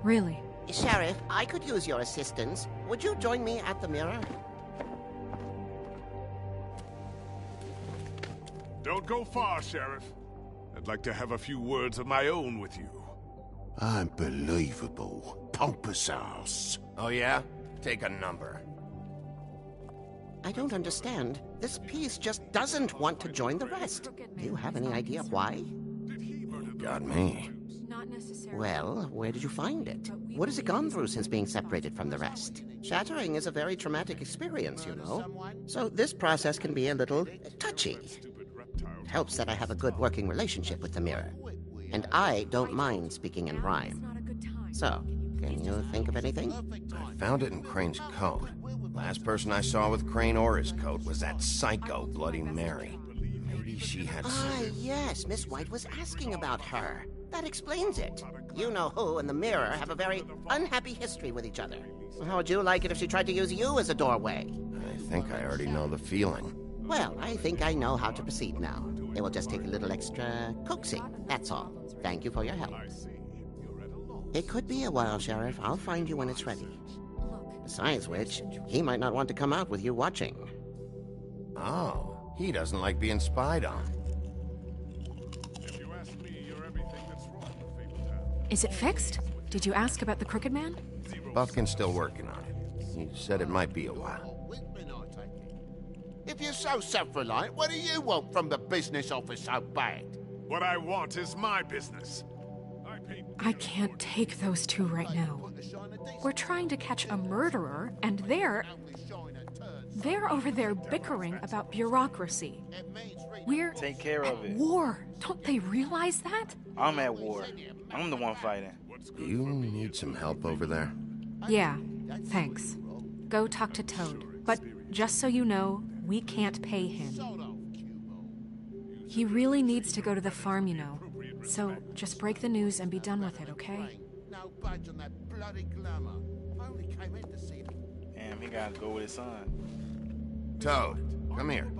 Really. Sheriff, I could use your assistance. Would you join me at the mirror? Don't go far, Sheriff. I'd like to have a few words of my own with you. Unbelievable. Pompous ass. Oh yeah? Take a number. I don't understand. This piece just doesn't want to join the rest. Do you have any idea why? Got me. Not necessarily. Well, where did you find it? What has it gone through since being separated from the rest? Shattering is a very traumatic experience, you know. So this process can be a little touchy. It helps that I have a good working relationship with the mirror. And I don't mind speaking in rhyme. So, Can you think of anything? I found it in Crane's coat. Last person I saw with Crane or his coat was that psycho Bloody Mary. Maybe she had some... Yes, Miss White was asking about her. That explains it. You know who and the Mirror have a very unhappy history with each other. How would you like it if she tried to use you as a doorway? I think I already know the feeling. Well, I think I know how to proceed now. It will just take a little extra coaxing, that's all. Thank you for your help. It could be a while, Sheriff. I'll find you when it's ready. Besides which, he might not want to come out with you watching. Oh, he doesn't like being spied on. Is it fixed? Did you ask about the Crooked Man? Buffkin's still working on it. He said it might be a while. If you're so self-reliant, what do you want from the business office so bad? What I want is my business. I can't take those two right now. We're trying to catch a murderer, and they're over there bickering about bureaucracy. We're Take care of it. war. Don't they realize that? I'm at war. I'm the one fighting. Do you need some help over there? Yeah, thanks. Go talk to Toad. But just so you know, we can't pay him. He really needs to go to the farm, you know. So just break the news and be done with it, okay? No budge on that bloody glamour. Only came in to see. Damn, he gotta go with his son. Toad, come here.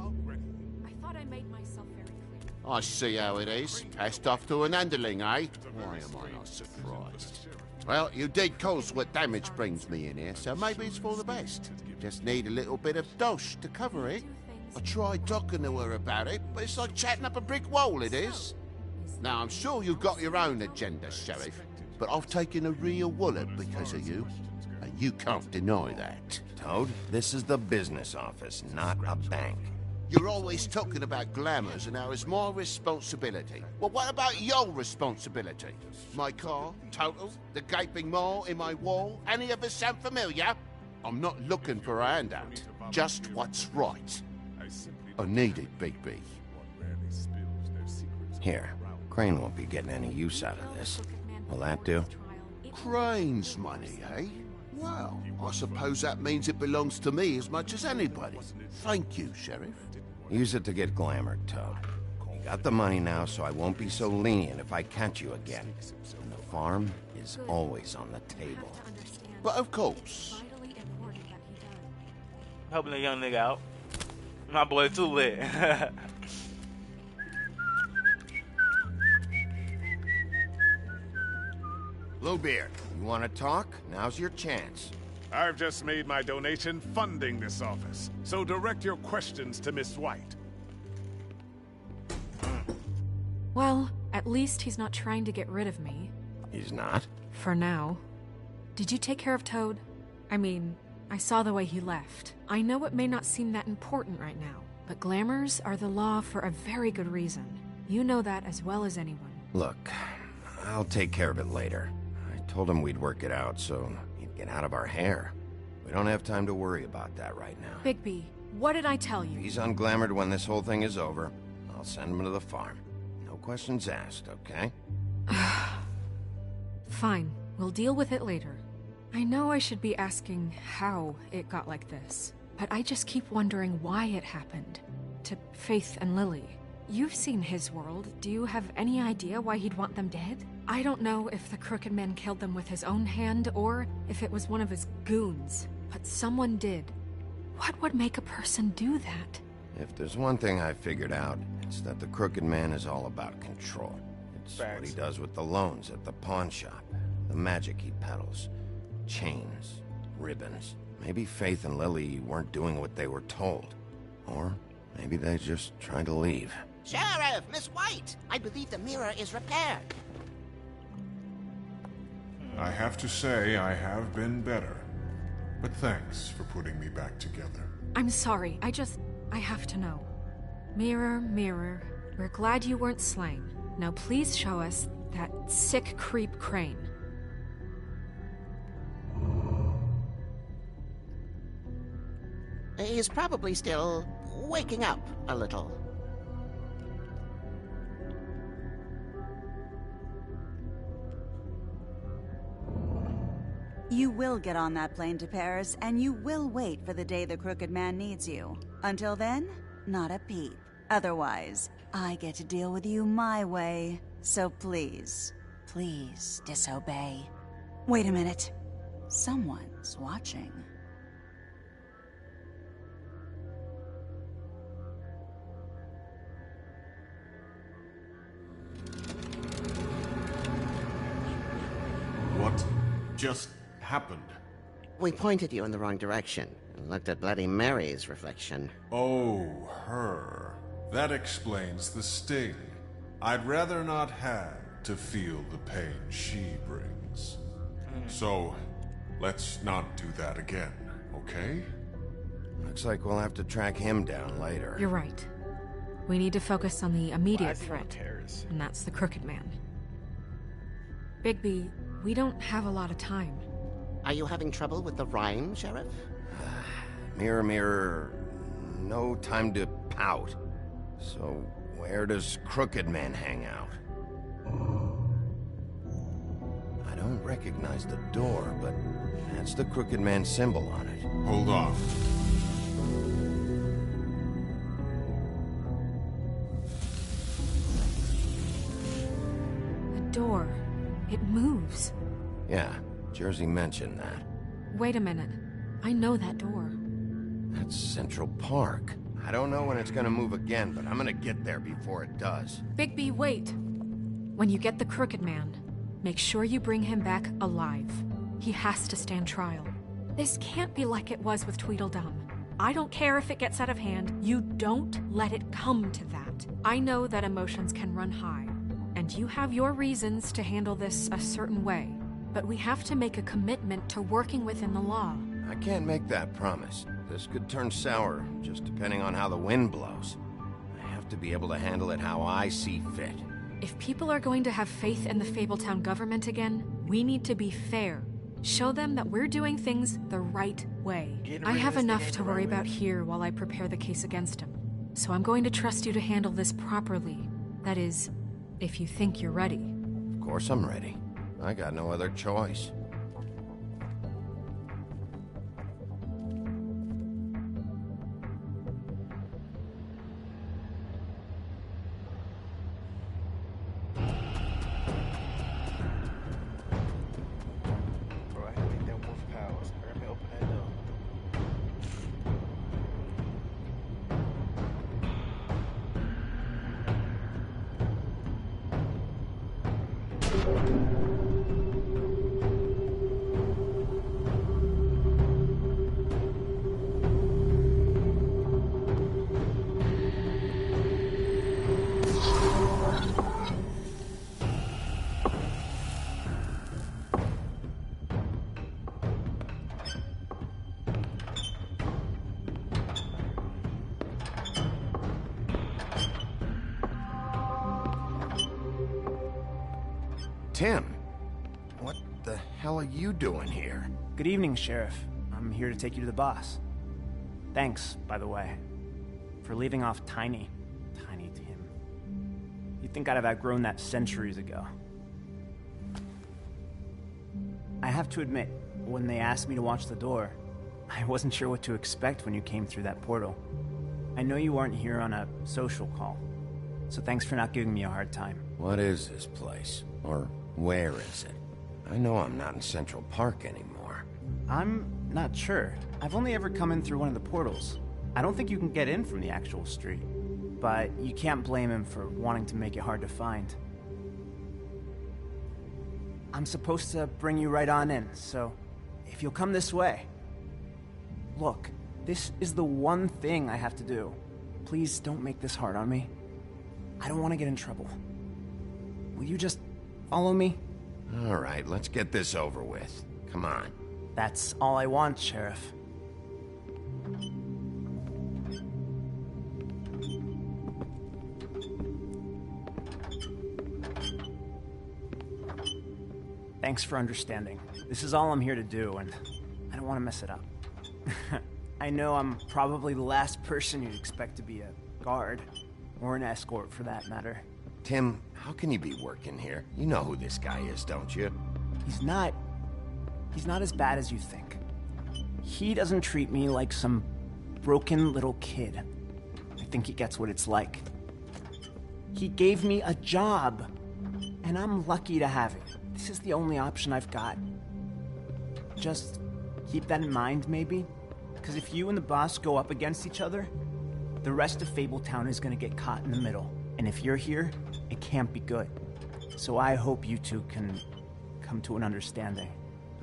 I thought I made myself very clear. I see how it is. Passed off to an underling, eh? Why am I not surprised? Well, you did cause what damage brings me in here, so maybe it's for the best. Just need a little bit of dosh to cover it. I tried talking to her about it, but it's like chatting up a brick wall, it is. Now, I'm sure you've got your own agenda, Sheriff, but I've taken a real wallop because of you, and you can't deny that. Toad, this is the business office, not a bank. You're always talking about glamours and how it's my responsibility. Well, what about your responsibility? My car, total, the gaping maw in my wall, any of us sound familiar? I'm not looking for a handout, just what's right. I need it, Big B. Here, Crane won't be getting any use out of this. Will that do? Crane's money, eh? Well, I suppose that means it belongs to me as much as anybody. Thank you, Sheriff. Use it to get glamored, Toad. You got the money now, so I won't be so lenient if I catch you again. And the farm is always on the table. But of course. Helping a young nigga out. My boy too lit. Bluebeard, you want to talk? Now's your chance. I've just made my donation funding this office, so direct your questions to Miss White. Well, at least he's not trying to get rid of me. He's not? For now. Did you take care of Toad? I mean, I saw the way he left. I know it may not seem that important right now, but glamours are the law for a very good reason. You know that as well as anyone. Look, I'll take care of it later. I told him we'd work it out, so he'd get out of our hair. We don't have time to worry about that right now. Bigby, what did I tell you? If he's unglamored when this whole thing is over, I'll send him to the farm. No questions asked, okay? Fine, we'll deal with it later. I know I should be asking how it got like this, but I just keep wondering why it happened. To Faith and Lily. You've seen his world. Do you have any idea why he'd want them dead? I don't know if the Crooked Man killed them with his own hand or if it was one of his goons, but someone did. What would make a person do that? If there's one thing I figured out, it's that the Crooked Man is all about control. It's what he does with the loans at the pawn shop, the magic he peddles, chains, ribbons. Maybe Faith and Lily weren't doing what they were told. Or maybe they just tried to leave. Sheriff, Miss White! I believe the mirror is repaired. I have to say I have been better. But thanks for putting me back together. I'm sorry, I have to know. Mirror, mirror, we're glad you weren't slain. Now please show us that sick creep Crane. He's probably still waking up a little. You will get on that plane to Paris, and you will wait for the day the Crooked Man needs you. Until then, not a peep. Otherwise, I get to deal with you my way. So please, please disobey. Wait a minute. Someone's watching. What just happened? We pointed you in the wrong direction and looked at Bloody Mary's reflection. Oh, her. That explains the sting. I'd rather not have to feel the pain she brings. So, let's not do that again, okay? Looks like we'll have to track him down later. You're right. We need to focus on the immediate threat, and that's the Crooked Man. Bigby, we don't have a lot of time. Are you having trouble with the rhyme, Sheriff? Mirror, mirror, no time to pout. So, where does Crooked Man hang out? I don't recognize the door, but that's the Crooked Man symbol on it. Hold on. The door. It moves. Yeah, Jersey mentioned that. Wait a minute. I know that door. That's Central Park. I don't know when it's gonna move again, but I'm gonna get there before it does. Bigby, wait. When you get the Crooked Man, make sure you bring him back alive. He has to stand trial. This can't be like it was with Tweedledum. I don't care if it gets out of hand. You don't let it come to that. I know that emotions can run high, and you have your reasons to handle this a certain way. But we have to make a commitment to working within the law. I can't make that promise. This could turn sour, just depending on how the wind blows. I have to be able to handle it how I see fit. If people are going to have faith in the Fabletown government again, we need to be fair. Show them that we're doing things the right way. I have enough to worry about here while I prepare the case against him. So I'm going to trust you to handle this properly. That is, if you think you're ready. Of course I'm ready. I got no other choice. Tim, what the hell are you doing here? Good evening, Sheriff. I'm here to take you to the boss. Thanks, by the way, for leaving off Tiny. Tiny Tim. You'd think I'd have outgrown that centuries ago. I have to admit, when they asked me to watch the door, I wasn't sure what to expect when you came through that portal. I know you weren't here on a social call, so thanks for not giving me a hard time. What is this place? Or where is it? I know I'm not in Central Park anymore. I'm not sure. I've only ever come in through one of the portals. I don't think you can get in from the actual street. But you can't blame him for wanting to make it hard to find. I'm supposed to bring you right on in, so if you'll come this way. Look, this is the one thing I have to do. Please don't make this hard on me. I don't want to get in trouble. Will you just follow me? All right, let's get this over with. Come on. That's all I want, Sheriff. Thanks for understanding. This is all I'm here to do, and I don't want to mess it up. I know I'm probably the last person you'd expect to be a guard, or an escort for that matter. Tim, how can you be working here? You know who this guy is, don't you? He's not he's not as bad as you think. He doesn't treat me like some broken little kid. I think he gets what it's like. He gave me a job, and I'm lucky to have it. This is the only option I've got. Just keep that in mind, maybe? Because if you and the boss go up against each other, the rest of Fabletown is gonna get caught in the middle. And if you're here, it can't be good. So I hope you two can come to an understanding.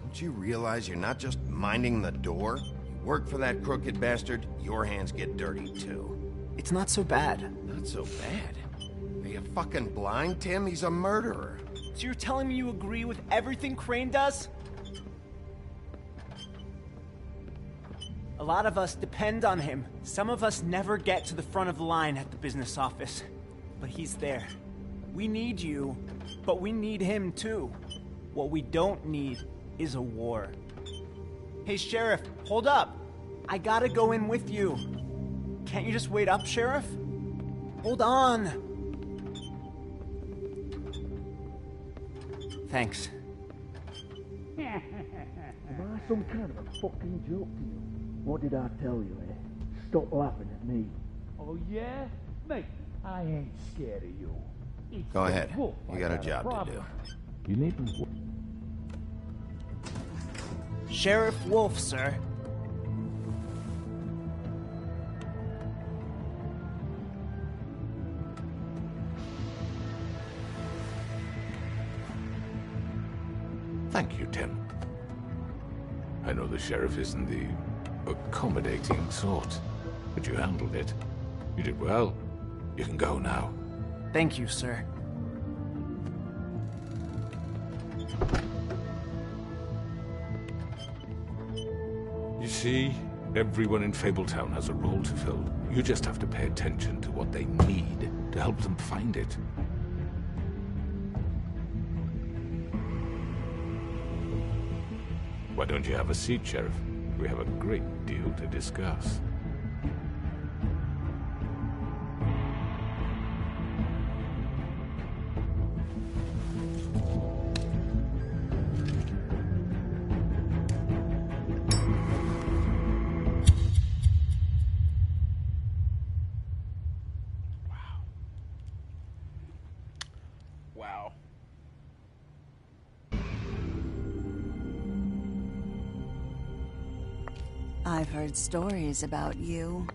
Don't you realize you're not just minding the door? You work for that crooked bastard, your hands get dirty too. It's not so bad. Not so bad? Are you fucking blind, Tim? He's a murderer. So you're telling me you agree with everything Crane does? A lot of us depend on him. Some of us never get to the front of the line at the business office. But he's there. We need you, but we need him too. What we don't need is a war. Hey, Sheriff, hold up. I gotta go in with you. Can't you just wait up, Sheriff? Hold on. Thanks. Am I some kind of a fucking joke to you? What did I tell you, eh? Stop laughing at me. Oh, yeah? Mate, I ain't scared of you. It's Go ahead. Wolf You got a I job to problem. do. You needn't... Sheriff Wolf, sir. Thank you, Tim. I know the sheriff isn't the accommodating sort, but you handled it. You did well. You can go now. Thank you, sir. You see, everyone in Fabletown has a role to fill. You just have to pay attention to what they need to help them find it. Why don't you have a seat, Sheriff? We have a great deal to discuss. Wow. I've heard stories about you.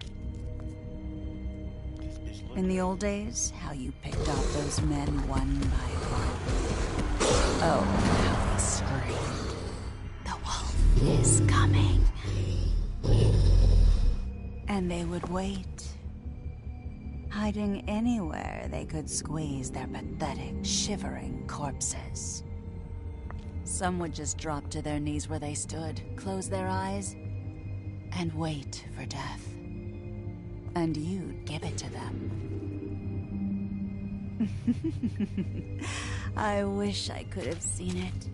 In the old days, how you picked off those men one by one. Oh, how they screamed. The wolf is coming. And they would wait, hiding anywhere they could squeeze their pathetic, shivering corpses. Some would just drop to their knees where they stood, close their eyes, and wait for death. And you'd give it to them. I wish I could have seen it.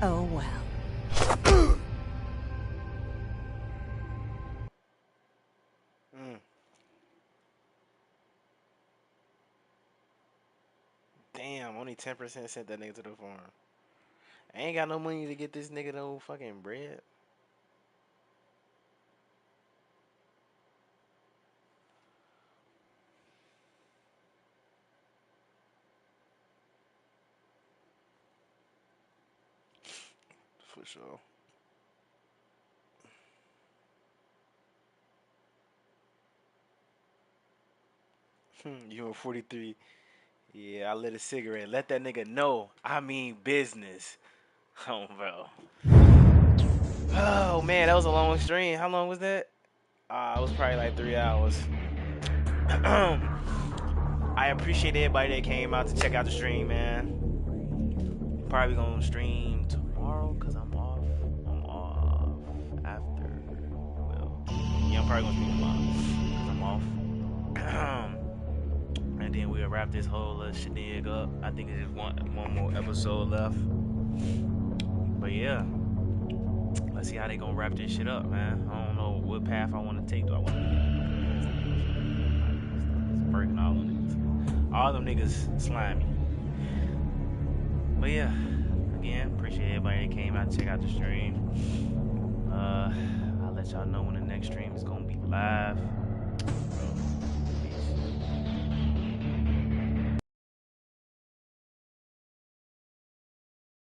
Oh well. Damn, only 10% sent that nigga to the farm. I ain't got no money to get this nigga no fucking bread. For sure. You on 43. Yeah, I lit a cigarette. Let that nigga know I mean business. Oh, bro. Oh, man, that was a long stream. How long was that? It was probably like 3 hours. I appreciate everybody that came out to check out the stream, man. Probably gonna stream tomorrow because I'm off. I'm off after. Well, yeah, I'm probably gonna stream tomorrow because I'm off. And then we'll wrap this whole shindig up. I think there's just one more episode left. But yeah, let's see how they gonna wrap this shit up, man. I don't know what path I want to take. Do I want to breaking all them niggas? All them niggas slimy. But yeah, again. Appreciate everybody that came out to check out the stream. I'll let y'all know when the next stream is gonna be live.